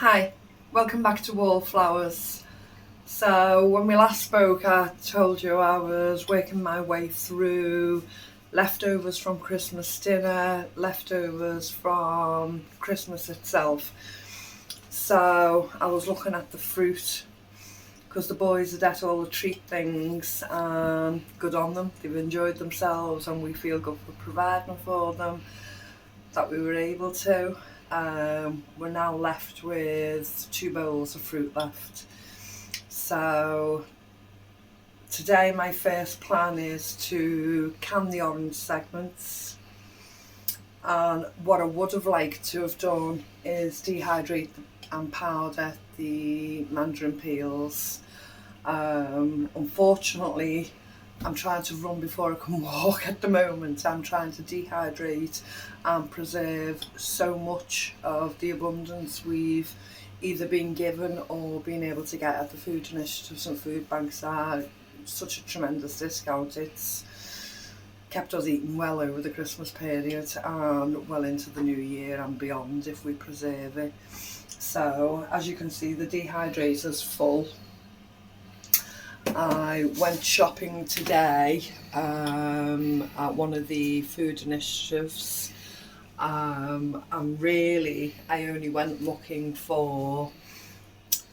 Hi, welcome back to Wallflowers. So, when we last spoke, I told you I was working my way through leftovers from Christmas dinner, leftovers from Christmas itself. So, I was looking at the fruit because the boys had ate all the treat things and good on them. They've enjoyed themselves and we feel good for providing for them that we were able to. We're now left with 2 bowls of fruit left. So today my first plan is to can the orange segments, and what I would have liked to have done is dehydrate and powder the mandarin peels. Unfortunately, I'm trying to run before I can walk at the moment. I'm trying to dehydrate and preserve so much of the abundance we've either been given or been able to get at the food initiatives and food banks at such a tremendous discount. It's kept us eating well over the Christmas period and well into the new year and beyond if we preserve it. So as you can see, the dehydrator's full. I went shopping today at one of the food initiatives, and really I only went looking for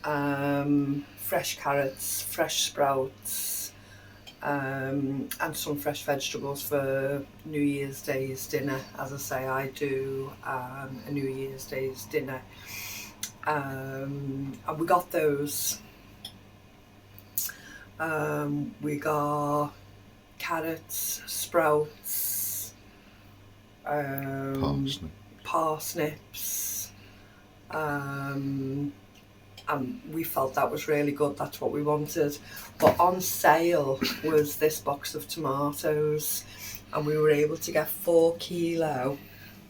fresh carrots, fresh sprouts, and some fresh vegetables for New Year's Day's dinner. As I say, I do a New Year's Day's dinner, and we got those. We got carrots, sprouts, parsnips, and we felt that was really good. That's what we wanted. But on sale was this box of tomatoes, and we were able to get 4 kilo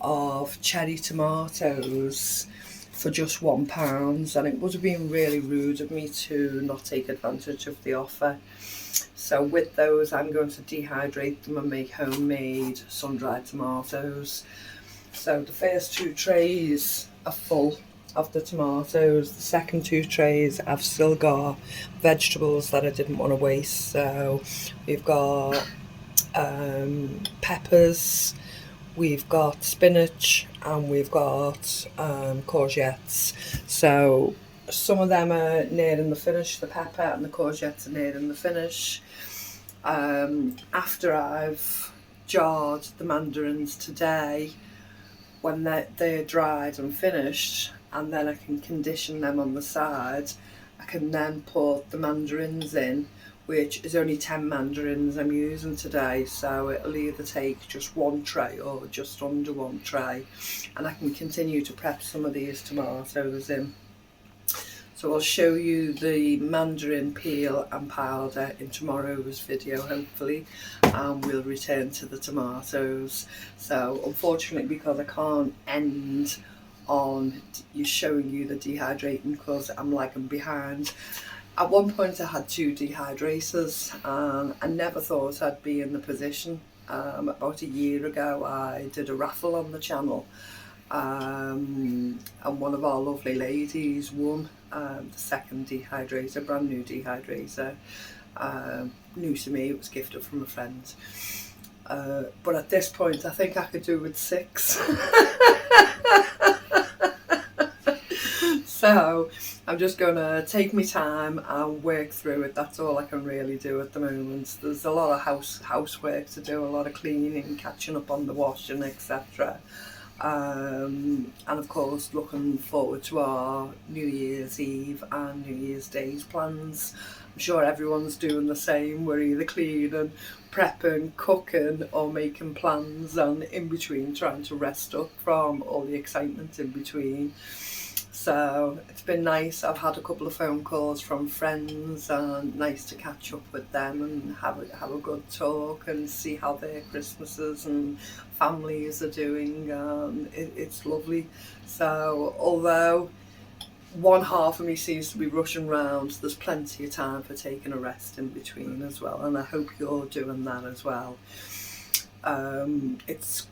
of cherry tomatoes for just £1, and it would have been really rude of me to not take advantage of the offer. So with those, I'm going to dehydrate them and make homemade sun-dried tomatoes. So the first 2 trays are full of the tomatoes. The second 2 trays I've still got vegetables that I didn't want to waste. So we've got peppers, we've got spinach, and we've got courgettes. So some of them are nearing the finish, the pepper and the courgettes are nearing the finish. After I've jarred the mandarins today, when they're dried and finished, and then I can condition them on the side, I can then put the mandarins in, which is only 10 mandarins I'm using today, so it'll either take just 1 tray or just under 1 tray, and I can continue to prep some of these tomatoes in. So I'll show you the mandarin peel and powder in tomorrow's video, hopefully, and we'll return to the tomatoes. So unfortunately, because I can't end on showing you the dehydrating because I'm lagging behind. At one point I had 2 dehydrators and I never thought I'd be in the position. About a year ago I did a raffle on the channel, and one of our lovely ladies won the second dehydrator, brand new dehydrator, new to me. It was gifted from a friend, but at this point I think I could do with 6. So I'm just going to take my time and work through it. That's all I can really do at the moment. There's a lot of housework to do, a lot of cleaning, catching up on the washing, etc. And of course looking forward to our New Year's Eve and New Year's Day's plans. I'm sure everyone's doing the same. We're either cleaning, prepping, cooking or making plans, and in between trying to rest up from all the excitement in between. So it's been nice. I've had a couple of phone calls from friends and nice to catch up with them and have a good talk and see how their Christmases and families are doing. It's lovely. So although one half of me seems to be rushing round, there's plenty of time for taking a rest in between as well, and I hope you're doing that as well. It's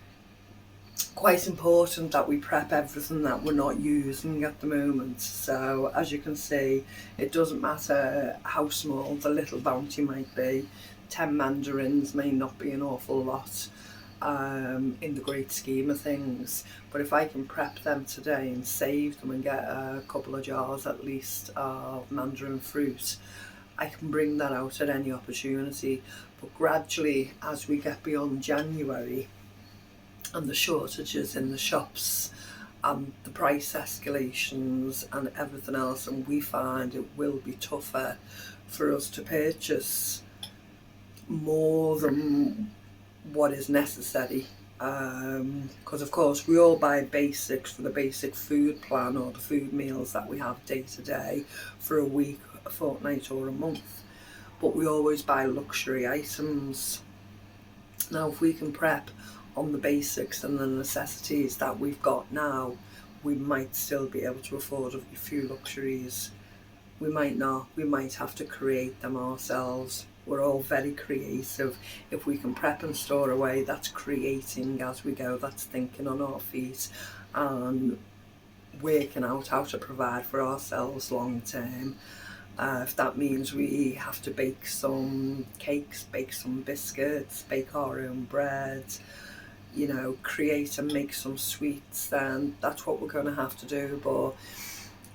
quite important that we prep everything that we're not using at the moment. So as you can see, it doesn't matter how small the little bounty might be. 10 mandarins may not be an awful lot in the great scheme of things, but if I can prep them today and save them and get a couple of jars at least of mandarin fruit, I can bring that out at any opportunity. But gradually, as we get beyond January and the shortages in the shops and the price escalations and everything else, and we find it will be tougher for us to purchase more than what is necessary, because of course we all buy basics for the basic food plan or the food meals that we have day to day for a week, a fortnight or a month, but we always buy luxury items. Now if we can prep on the basics and the necessities that we've got now, we might still be able to afford a few luxuries. We might not, we might have to create them ourselves. We're all very creative. If we can prep and store away, that's creating as we go, that's thinking on our feet and working out how to provide for ourselves long term. If that means we have to bake some cakes, bake some biscuits, bake our own bread, you know, create and make some sweets, then that's what we're going to have to do. But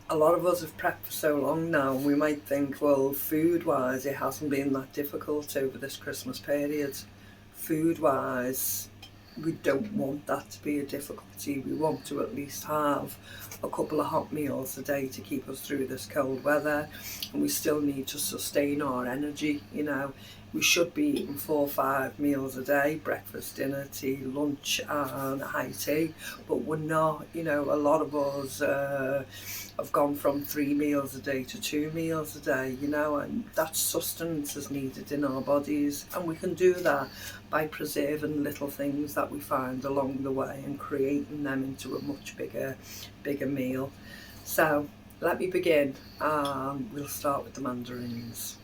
a lot of us have prepped for so long now, and we might think, well, food wise it hasn't been that difficult over this Christmas period. Food wise, we don't want that to be a difficulty. We want to at least have a couple of hot meals a day to keep us through this cold weather, and we still need to sustain our energy. You know, we should be eating 4 or 5 meals a day: breakfast, dinner, tea, lunch and high tea, but we're not. You know, a lot of us have gone from 3 meals a day to 2 meals a day, you know, and that sustenance is needed in our bodies, and we can do that by preserving little things that we find along the way and creating them into a much bigger meal. So let me begin. We'll start with the mandarins.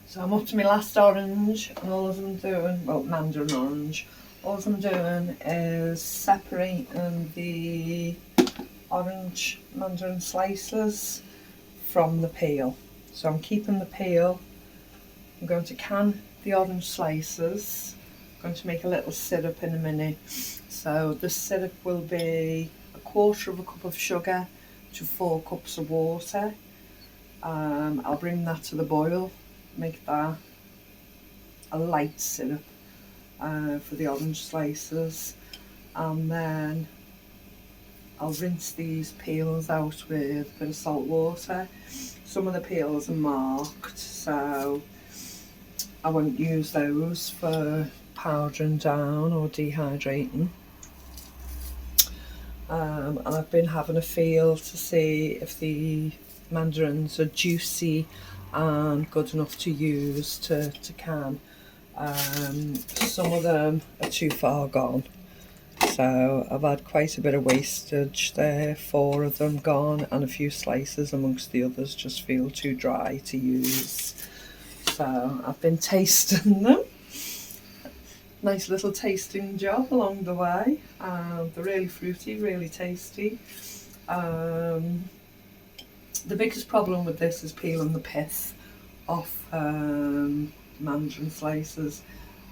So I'm up to my last orange, and all I'm doing, well, mandarin orange, all I'm doing is separating the orange mandarin slices from the peel. So I'm keeping the peel. I'm going to can the orange slices. I'm going to make a little syrup in a minute. So the syrup will be 1/4 cup of sugar to 4 cups of water. I'll bring that to the boil, make that a light syrup for the orange slices, and then I'll rinse these peels out with a bit of salt water. Some of the peels are marked, so I won't use those for powdering down or dehydrating. And I've been having a feel to see if the mandarins are juicy and good enough to use to can. Some of them are too far gone, so I've had quite a bit of wastage there. 4 of them gone, and a few slices amongst the others just feel too dry to use. So I've been tasting them. Nice little tasting job along the way. They're really fruity, really tasty. The biggest problem with this is peeling the pith off mandarin slices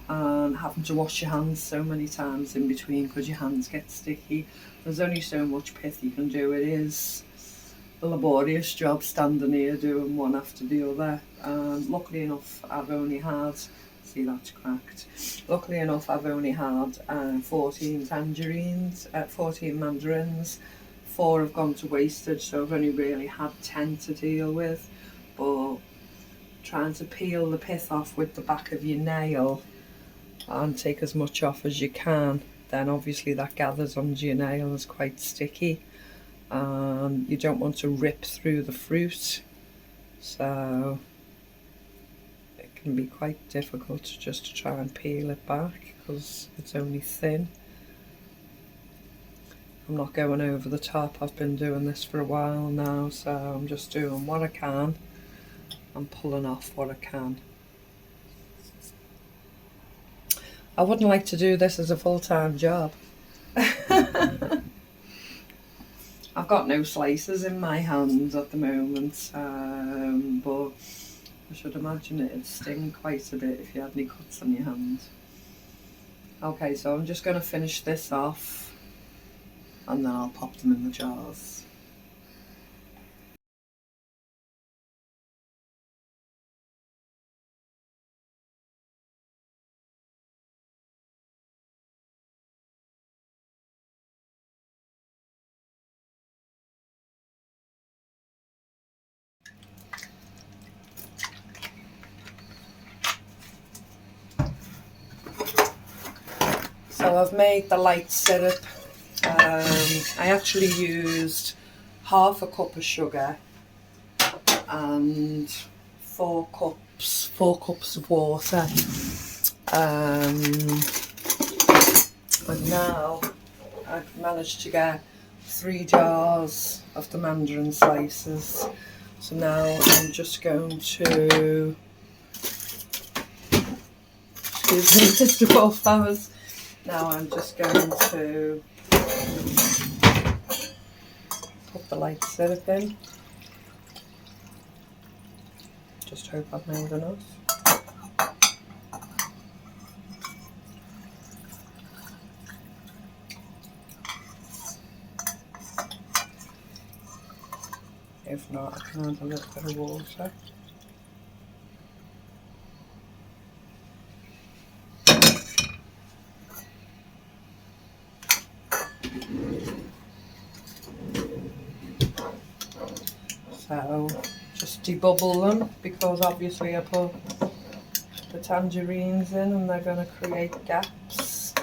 and having to wash your hands so many times in between because your hands get sticky. There's only so much pith you can do. It is a laborious job standing here doing one after the other. Luckily enough, I've only had, see that's cracked, luckily enough I've only had 14 tangerines, 14 mandarins. 4 have gone to wastage, so I've only really had 10 to deal with. But trying to peel the pith off with the back of your nail and take as much off as you can, then obviously that gathers onto your nail, is quite sticky. You don't want to rip through the fruit, so it can be quite difficult just to try and peel it back because it's only thin. I'm not going over the top. I've been doing this for a while now, so I'm just doing what I can and pulling off what I can. I wouldn't like to do this as a full-time job. I've got no slicers in my hands at the moment, but I should imagine it'd sting quite a bit if you had any cuts on your hands. Okay, so I'm just going to finish this off and then I'll pop them in the jars. So I've made the light syrup. I actually used half a cup of sugar and 4 cups of water. And now I've managed to get 3 jars of the mandarin slices. So now I'm just going to, excuse me, Mr. Wallflowers. Now I'm just going to put the light syrup in. Just hope I've made enough. If not, I can add a little bit of water. So just debubble them, because obviously I put the tangerines in and they're going to create gaps.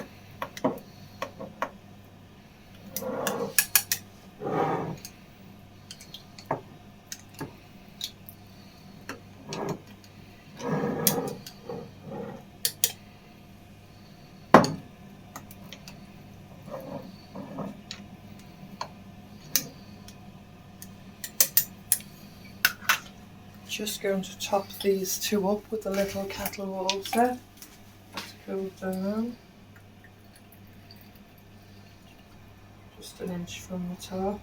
Just going to top these 2 up with a little kettle water to cool down. Just an inch from the top.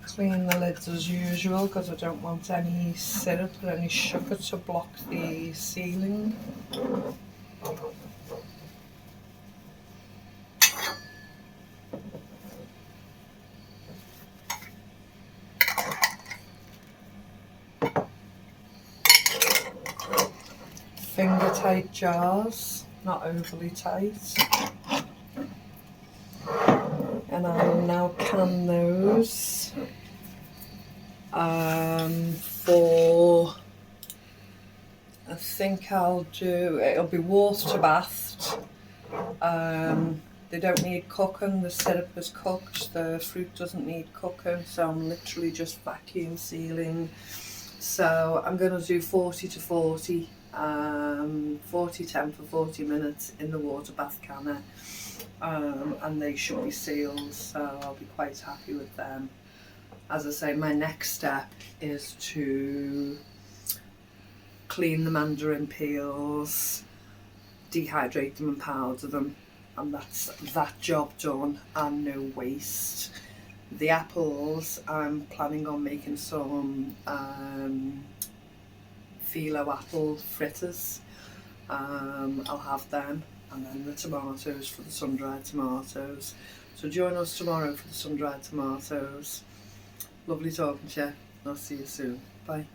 Clean the lids as usual, because I don't want any syrup or any sugar to block the sealing. Finger tight jars, not overly tight. And I'll now can those for, I think I'll do, it'll be water bathed. They don't need cooking, the syrup is cooked, the fruit doesn't need cooking, so I'm literally just vacuum sealing. So I'm going to do 40 to 40, 10 for 40 minutes in the water bath canner, and they should be sealed, so I'll be quite happy with them. As I say, my next step is to clean the mandarin peels, dehydrate them and powder them, and that's that job done and no waste. The apples, I'm planning on making some phyllo apple fritters. I'll have them, and then the tomatoes for the sun-dried tomatoes. So join us tomorrow for the sun-dried tomatoes. Lovely talking to you, and I'll see you soon. Bye.